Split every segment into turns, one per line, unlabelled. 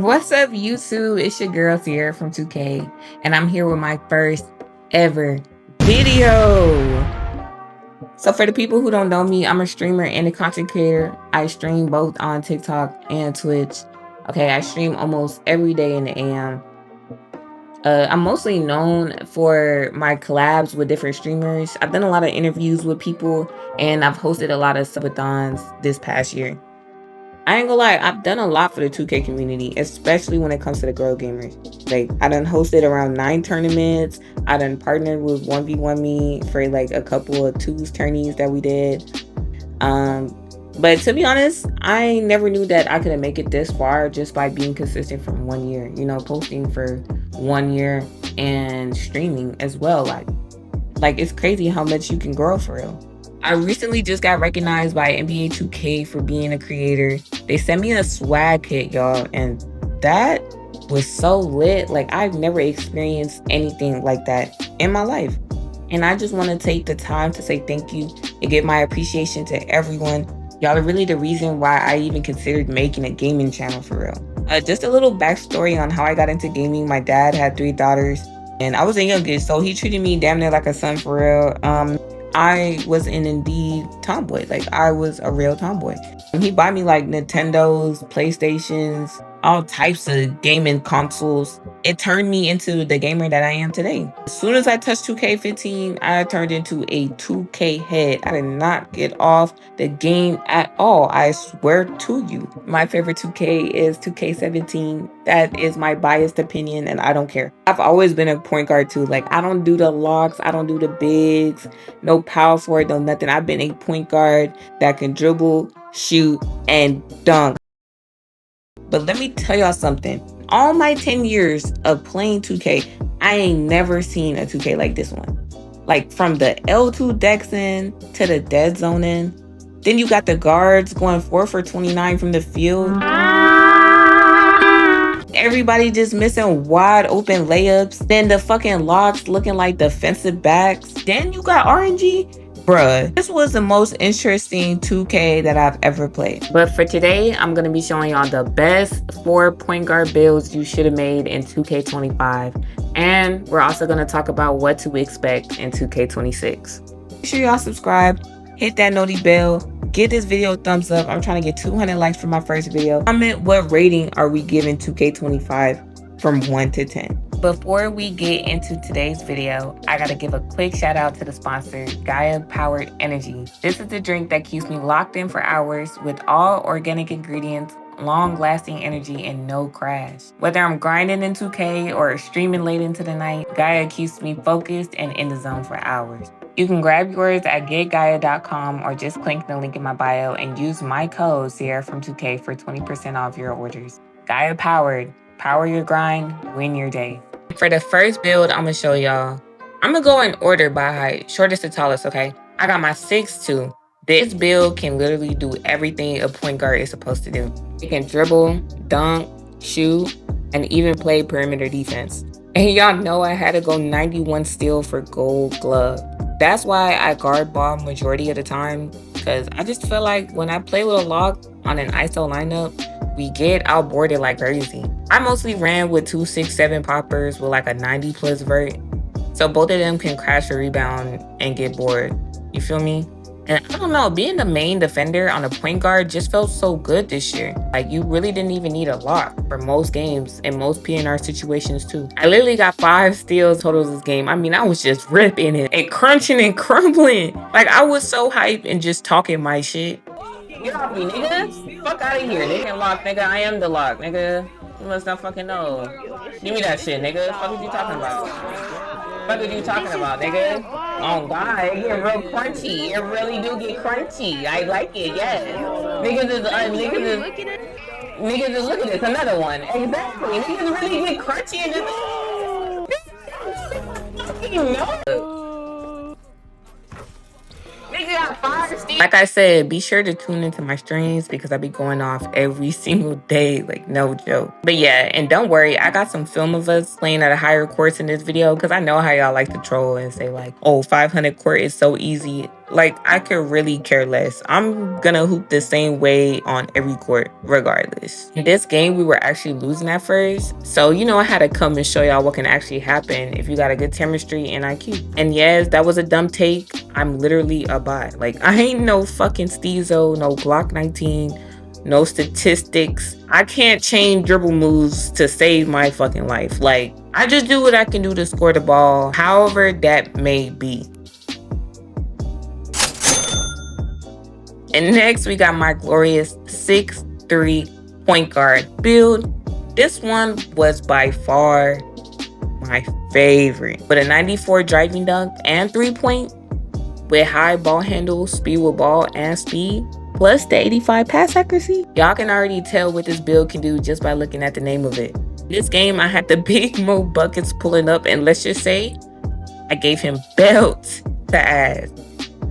What's up, YouTube? It's your girl Sierra from 2K, and I'm here with my first ever video. So, for the people who don't know me, I'm a streamer and a content creator. I stream both on TikTok and Twitch. Okay, I stream almost every day in the AM. I'm mostly known for my collabs with different streamers. I've done a lot of interviews with people, and I've hosted a lot of subathons this past year. I ain't gonna lie, I've done a lot for the 2K community, especially when it comes to the girl gamers. Like, I done hosted around 9 tournaments. I done partnered with 1v1 Me for like a couple of twos tourneys that we did. But to be honest, I never knew that I could make it this far just by being consistent from 1 year. You know, posting for 1 year and streaming as well. Like it's crazy how much you can grow for real. I recently just got recognized by NBA 2K for being a creator. They sent me a swag kit, y'all, and that was so lit. Like, I've never experienced anything like that in my life. And I just want to take the time to say thank you and give my appreciation to everyone. Y'all are really the reason why I even considered making a gaming channel for real. Just a little backstory on how I got into gaming. My dad had 3 daughters, and I was the youngest, so he treated me damn near like a son for real. I was an indeed tomboy. Like, I was a real tomboy. And he bought me like Nintendos, PlayStations, all types of gaming consoles. It turned me into the gamer that I am today. As soon as I touched 2K15, I turned into a 2K head. I did not get off the game at all. I swear to you. My favorite 2K is 2K17. That is my biased opinion, and I don't care. I've always been a point guard too. Like, I don't do the locks, I don't do the bigs, no power forward, no nothing. I've been a point guard that can dribble, shoot, and dunk. But let me tell y'all something. All my 10 years of playing 2K, I ain't never seen a 2K like this one. Like, from the L2 decks in to the dead zone in. Then you got the guards going 4 for 29 from the field. Everybody just missing wide open layups. Then the fucking locks looking like defensive backs. Then you got RNG. Bruh, this was the most interesting 2K that I've ever played. But for today, I'm going to be showing y'all the best 4 point guard builds you should have made in 2K25. And we're also going to talk about what to expect in 2K26. Make sure y'all subscribe, hit that noti bell, give this video a thumbs up. I'm trying to get 200 likes for my first video. Comment what rating are we giving 2K25 from 1 to 10. Before we get into today's video, I gotta give a quick shout out to the sponsor, Gaia Powered Energy. This is the drink that keeps me locked in for hours with all organic ingredients, long-lasting energy, and no crash. Whether I'm grinding in 2K or streaming late into the night, Gaia keeps me focused and in the zone for hours. You can grab yours at getgaia.com or just click the link in my bio and use my code Sierra from 2K for 20% off your orders. Gaia Powered. Power your grind, win your day. For the first build I'm gonna show y'all, I'm gonna go in order by height, shortest to tallest, okay? I got my 6'2". This build can literally do everything a point guard is supposed to do. It can dribble, dunk, shoot, and even play perimeter defense. And y'all know I had to go 91 steal for gold glove. That's why I guard ball majority of the time, because I just feel like when I play with a lock on an ISO lineup, we get outboarded like crazy. I mostly ran with 267 poppers with like a 90 plus vert. So both of them can crash a rebound and get bored. You feel me? And I don't know, being the main defender on a point guard just felt so good this year. Like, you really didn't even need a lock for most games and most PNR situations too. I literally got 5 steals total this game. I mean, I was just ripping it and crunching and crumbling. Like, I was so hyped and just talking my shit. Get off me, nigga. Fuck out of here. They can lock, nigga. I am the lock, nigga. You must not fucking know. Give me that shit, nigga. Fuck are you talking about? Fuck are you talking about, nigga? Oh god, it get real crunchy. It really do get crunchy. I like it, yes. Niggas is look at this. Another one. Exactly. Niggas really get crunchy and just fucking know. Nigga got 5 Like I said, be sure to tune into my streams because I be going off every single day, like no joke. But yeah, and don't worry, I got some film of us playing at a higher course in this video because I know how y'all like to troll and say like, oh, 500 court is so easy. Like, I could really care less. I'm gonna hoop the same way on every court regardless. In this game, we were actually losing at first. So, you know, I had to come and show y'all what can actually happen if you got a good chemistry and IQ. And yes, that was a dumb take. I'm literally a bot. Like, I ain't no fucking Steezo, no Glock 19, no statistics. I can't change dribble moves to save my fucking life. Like, I just do what I can do to score the ball, however that may be. And next, we got my glorious 6'3" point guard build. This one was by far my favorite. With a 94 driving dunk and 3-point, with high ball handle, speed with ball, and speed, plus the 85 pass accuracy. Y'all can already tell what this build can do just by looking at the name of it. This game, I had the Big Mo buckets pulling up, and let's just say, I gave him belts to ass.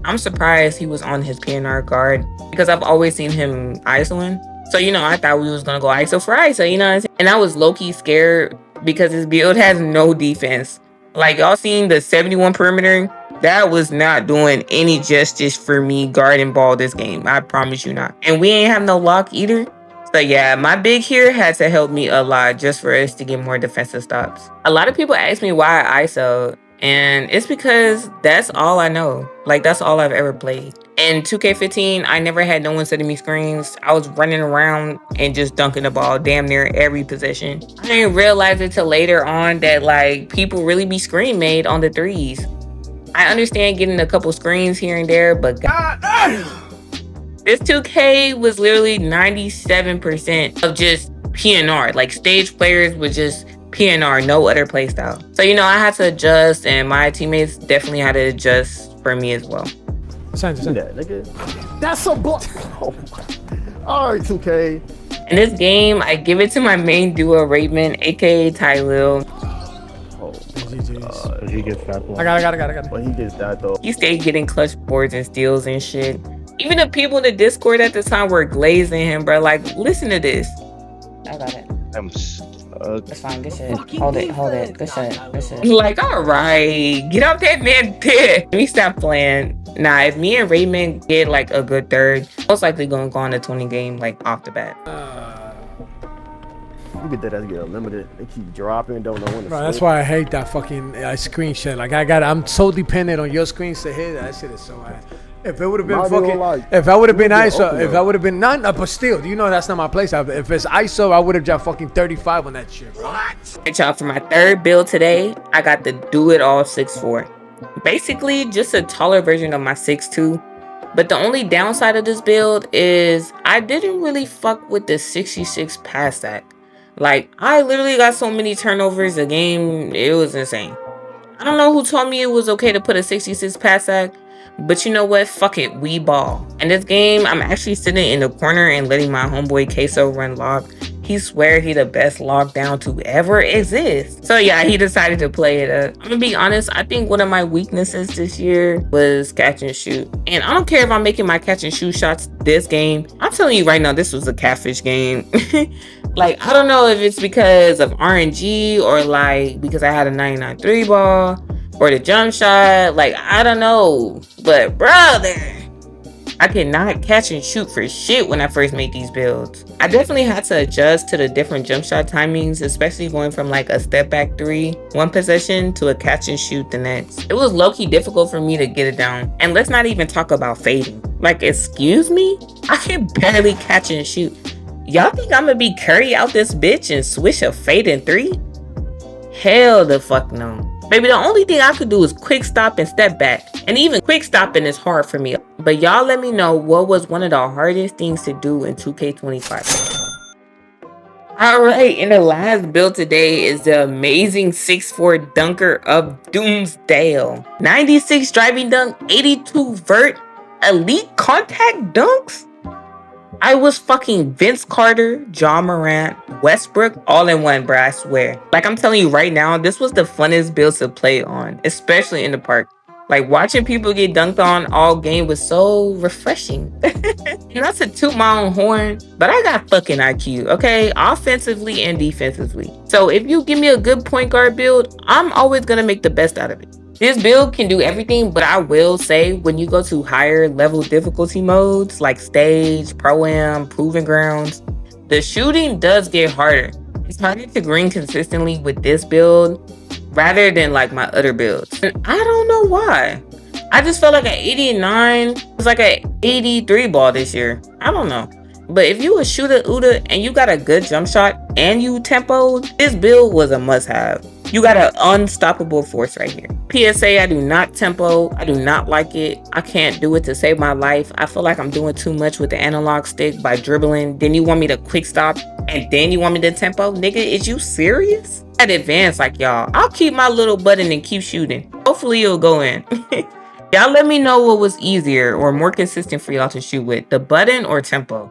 I'm surprised he was on his PNR guard because I've always seen him isoing. So, you know, I thought we was going to go ISO for ISO, you know what I'm saying? And I was low-key scared because his build has no defense. Like, y'all seen the 71 perimeter? That was not doing any justice for me guarding ball this game. I promise you not. And we ain't have no lock either. So yeah, my big here had to help me a lot just for us to get more defensive stops. A lot of people ask me why I ISO. And it's because that's all I know. Like, that's all I've ever played. In 2K15, I never had no one setting me screens. I was running around and just dunking the ball damn near every possession. I didn't realize it till later on that, like, people really be screen made on the threes. I understand getting a couple screens here and there, but God, this 2K was literally 97% of just PNR. Like, stage players was just PNR, no other playstyle. So, you know, I had to adjust, and my teammates definitely had to adjust for me as well.
That, nigga. That's a block. Oh my. All right, 2K.
In this game, I give it to my main duo, Raven, aka Tylil.
He gets that one.
I got it.
But he gets that though.
He stayed getting clutch boards and steals and shit. Even the people in the Discord at the time were glazing him, bro. Like, listen to this. I got it.
I'm stuck.
That's fine, good shit. Hold it. Good shit. Like, alright. Get off that man pit. Let me stop playing. Nah, if me and Raymond get like a good third, most likely gonna go on the 20 game like off the bat.
You get that as get unlimited. They keep dropping, don't know when to
Bro, that's why I hate that fucking screen shit. Like, I'm so dependent on your screens to hit. That shit is so ass. If it would have been fucking, if I would have been ISO, if I would have been none, but still, you know that's not my place. If it's ISO, I would have dropped fucking 35 on that shit, bro.
Alright, y'all, for my third build today, I got the Do It All 6'4". Basically, just a taller version of my 6'2". But the only downside of this build is I didn't really fuck with the 66 pass sack. Like, I literally got so many turnovers a game, it was insane. I don't know who told me it was okay to put a 66 pass sack, but you know what? Fuck it, we ball. In this game, I'm actually sitting in the corner and letting my homeboy Queso run lock. He swear he the best lockdown to ever exist. So yeah, he decided to play it up. I'm gonna be honest, I think one of my weaknesses this year was catch and shoot. And I don't care if I'm making my catch and shoot shots this game. I'm telling you right now, this was a catfish game. Like, I don't know if it's because of RNG or like because I had a 99 3 ball or the jump shot. Like, I don't know. But brother, I could not catch and shoot for shit when I first made these builds. I definitely had to adjust to the different jump shot timings, especially going from like a step back 3 one possession to a catch and shoot the next. It was low-key difficult for me to get it down. And let's not even talk about fading. Like, excuse me? I can barely catch and shoot. Y'all think I'm gonna be Curry out this bitch and swish a fade in 3? Hell the fuck no. Baby, the only thing I could do is quick stop and step back. And even quick stopping is hard for me. But y'all let me know what was one of the hardest things to do in 2K25. Alright, and the last build today is the amazing 6'4" dunker of Doomsdale. 96 driving dunk, 82 vert, elite contact dunks? I was fucking Vince Carter, Ja Morant, Westbrook, all in one, bruh, I swear. Like, I'm telling you right now, this was the funnest build to play on, especially in the park. Like watching people get dunked on all game was so refreshing. And not to toot my own horn, but I got fucking IQ, okay? Offensively and defensively. So if you give me a good point guard build, I'm always gonna make the best out of it. This build can do everything, but I will say when you go to higher level difficulty modes like Stage, Pro-Am, Proving Grounds, the shooting does get harder. It's harder to green consistently with this build rather than like my other builds. And I don't know why. I just felt like an 89 was like an 83 ball this year. I don't know. But if you a shooter Uda and you got a good jump shot and you tempo, this build was a must-have. You got an unstoppable force right here. PSA, I do not tempo. I do not like it. I can't do it to save my life. I feel like I'm doing too much with the analog stick by dribbling. Then you want me to quick stop and then you want me to tempo? Nigga, is you serious? At advance like y'all. I'll keep my little button and keep shooting. Hopefully it'll go in. Y'all let me know what was easier or more consistent for y'all to shoot with, the button or tempo.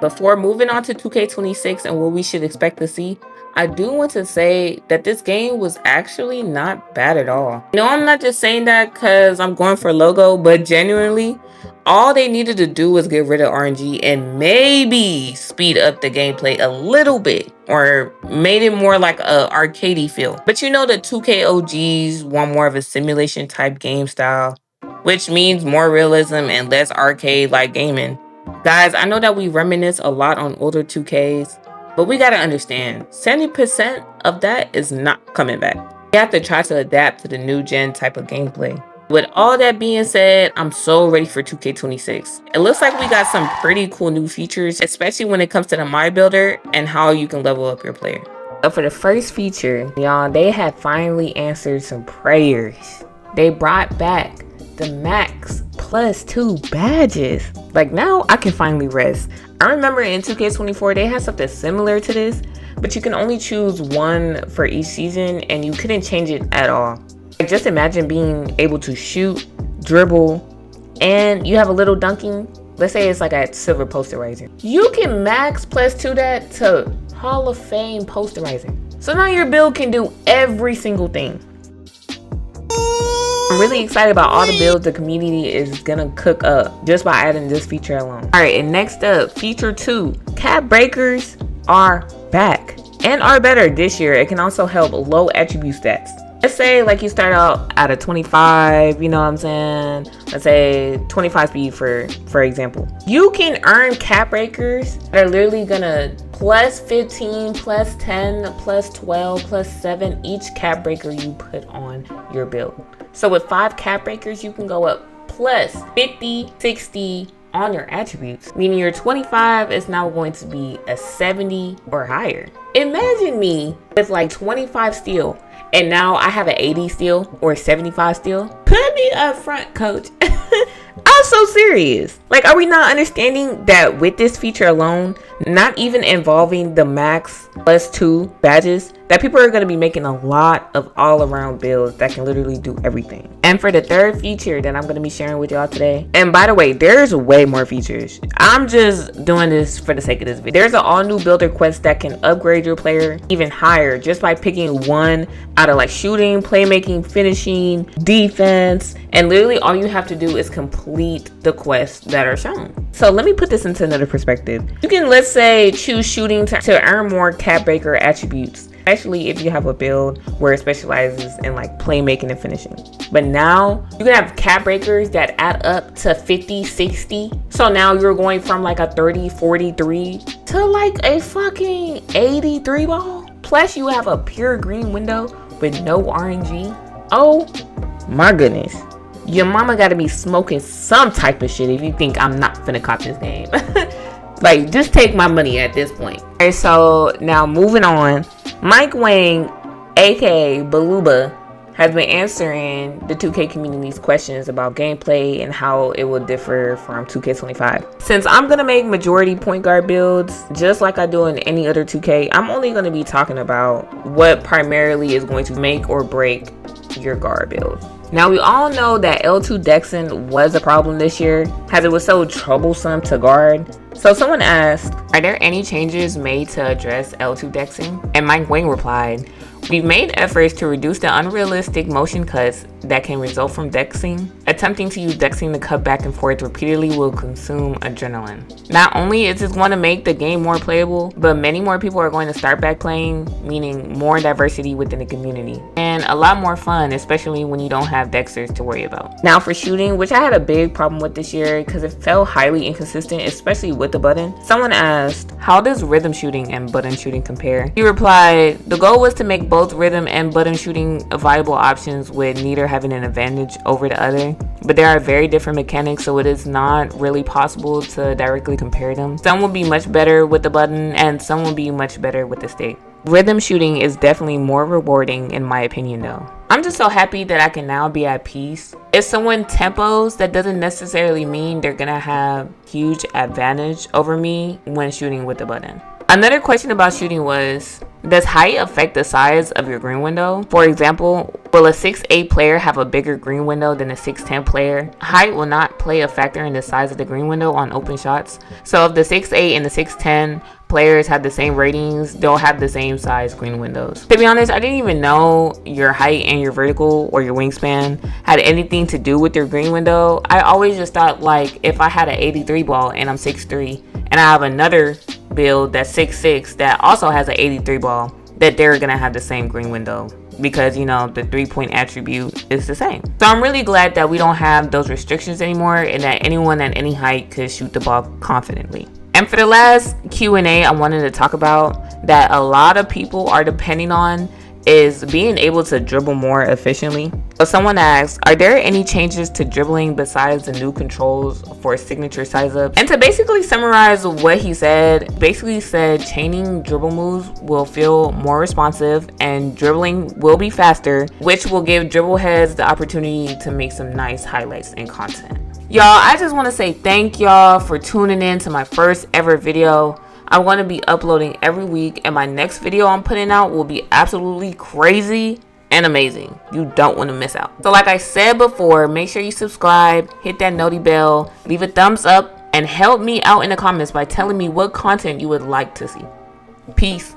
Before moving on to 2K26 and what we should expect to see, I do want to say that this game was actually not bad at all. No, I'm not just saying that because I'm going for logo, but genuinely, all they needed to do was get rid of RNG and maybe speed up the gameplay a little bit or made it more like a arcadey feel. But you know the 2K OGs want more of a simulation type game style, which means more realism and less arcade-like gaming. Guys, I know that we reminisce a lot on older 2Ks, but we gotta understand, 70% of that is not coming back. You have to try to adapt to the new gen type of gameplay. With all that being said, I'm so ready for 2K26. It looks like we got some pretty cool new features, especially when it comes to the My Builder and how you can level up your player. So for the first feature, y'all, they had finally answered some prayers. They brought back the max +2 badges. Like now I can finally rest. I remember in 2K24 they had something similar to this, but you can only choose one for each season and you couldn't change it at all. Like just imagine being able to shoot, dribble, and you have a little dunking. Let's say it's like a silver posterizing. You can max +2 that to Hall of Fame posterizing. So now your build can do every single thing. I'm really excited about all the builds the community is gonna cook up just by adding this feature alone. All right, and next up, feature 2. Cap breakers are back and are better this year. It can also help low attribute stats. Let's say like you start out at a 25, you know what I'm saying? Let's say 25 speed for example. You can earn cap breakers that are literally gonna +15, +10, +12, +7 each cap breaker you put on your build. So with 5 cap breakers, you can go up +50, 60 on your attributes, meaning your 25 is now going to be a 70 or higher. Imagine me with like 25 steel and now I have an 80 steel or 75 steel. Put me up front, coach. I'm so serious. Like, are we not understanding that with this feature alone, not even involving the max +2 badges, that people are going to be making a lot of all-around builds that can literally do everything. And for the third feature that I'm going to be sharing with y'all today, and by the way, there's way more features. I'm just doing this for the sake of this video. There's an all-new builder quest that can upgrade your player even higher just by picking one out of like shooting, playmaking, finishing, defense, and literally all you have to do is complete the quests that are shown. So let me put this into another perspective. You can, let's say, choose shooting to earn more cap breaker attributes, especially if you have a build where it specializes in like playmaking and finishing. But now you can have cap breakers that add up to 50, 60. So now you're going from like a 30, 43 to like a fucking 83 ball. Plus you have a pure green window with no RNG. Oh my goodness. Your mama gotta be smoking some type of shit if you think I'm not finna cop this game. Like, just take my money at this point. Okay, so now moving on. Mike Wang, aka Baluba, has been answering the 2K community's questions about gameplay and how it will differ from 2K25. Since I'm gonna make majority point guard builds, just like I do in any other 2K, I'm only gonna be talking about what primarily is going to make or break your guard build. Now we all know that L2 Dexon was a problem this year, as it was so troublesome to guard. So someone asked, are there any changes made to address L2 dexing? And Mike Wang replied, we've made efforts to reduce the unrealistic motion cuts that can result from dexing. Attempting to use dexing to cut back and forth repeatedly will consume adrenaline. Not only is this going to make the game more playable, but many more people are going to start back playing, meaning more diversity within the community. And a lot more fun, especially when you don't have dexters to worry about. Now for shooting, which I had a big problem with this year because it felt highly inconsistent, especially with the button. Someone asked, how does rhythm shooting and button shooting compare? He replied, the goal was to make both rhythm and button shooting viable options, with neither having an advantage over the other. But there are very different mechanics, so it is not really possible to directly compare them. Some will be much better with the button and some will be much better with the stick. Rhythm shooting is definitely more rewarding in my opinion though. I'm just so happy that I can now be at peace. If someone tempos, that doesn't necessarily mean they're gonna have huge advantage over me when shooting with the button. Another question about shooting was, does height affect the size of your green window? For example, will a 6'8 player have a bigger green window than a 6'10 player? Height will not play a factor in the size of the green window on open shots. So if the 6'8 and the 6'10 players have the same ratings, they'll have the same size green windows. To be honest, I didn't even know your height and your vertical or your wingspan had anything to do with your green window. I always just thought, like, if I had an 83 ball and I'm 6'3 and I have another build that's 6'6 that also has an 83 ball, that they're gonna have the same green window because, you know, the 3-point attribute is the same. So I'm really glad that we don't have those restrictions anymore and that anyone at any height could shoot the ball confidently. And for the last Q&A I wanted to talk about that a lot of people are depending on is being able to dribble more efficiently. So someone asked, are there any changes to dribbling besides the new controls for signature size ups? And to basically summarize what he said, basically said chaining dribble moves will feel more responsive and dribbling will be faster, which will give dribble heads the opportunity to make some nice highlights and content. Y'all, I just want to say thank y'all for tuning in to my first ever video. I'm going to be uploading every week and my next video I'm putting out will be absolutely crazy and amazing. You don't want to miss out. So like I said before, make sure you subscribe, hit that noti bell, leave a thumbs up, and help me out in the comments by telling me what content you would like to see. Peace.